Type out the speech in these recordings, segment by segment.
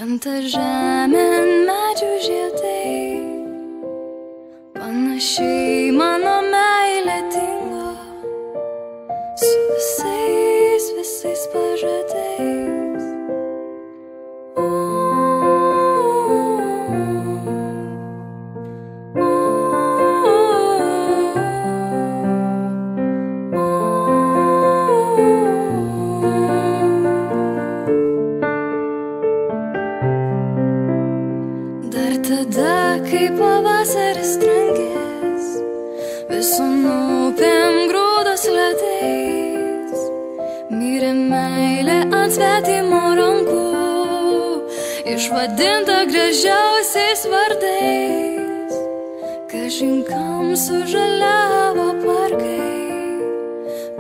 Krenta žemėn medžių žiedai, panašiai mano meilė dingo su visais pažadais. Dar tada, kai pavasaris trankės, visom upėm grūdos ledais, mirė meilė ant svetimo rankų, išvadinta gražiausiais vardais. Kažin kam sužaliavo parkai,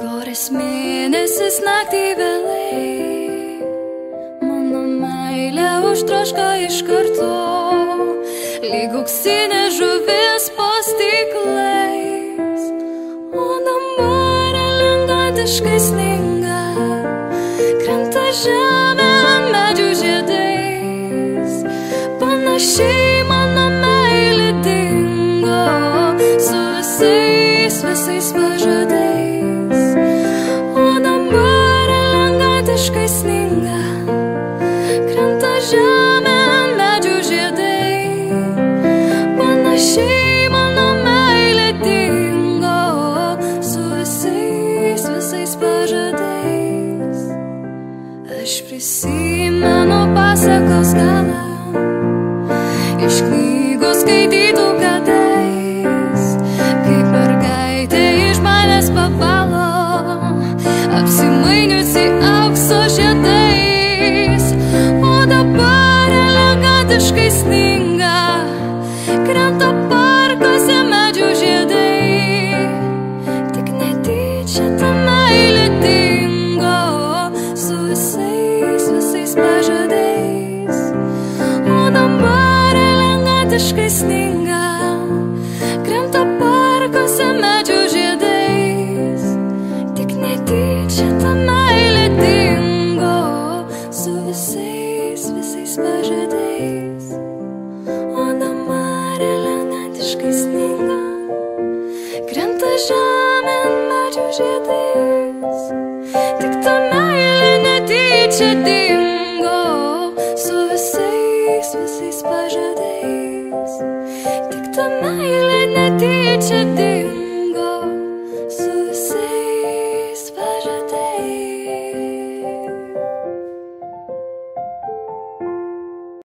koris mėnesis naktį vėlai, mano meilė užtroško iš karto, lyg auksinė žuvis po stiklais. O dabar elegantiškai sninga, krenta žemė ant medžių žiedais, panašiai mano meilė dingo su visais pažadais. O dabar elegantiškai sninga, krenta žemė ant medžių žiedais, panašiai mano meilė dingo su visais pažadais. Aš prisimenu pasakos galą iš knygų skaitytų kadais, kaip mergaitė iš manęs pavalo, apsimainiusi aukso žiedais. O dabar elegantiškai sninga, krenta parkuose medžių žiedai, tik netyčia ta meilė dingo su visais pažadais. O dabar elegantiškai sninga, krenta parkuose medžių žiedais, tik netyčia ta meilė dingo su visais pažadais. O dabar elegantiškai sninga, krenta žemėn medžių žiedais, tik ta meilė netyčia dingo su visais pažadais. Tik ta meilė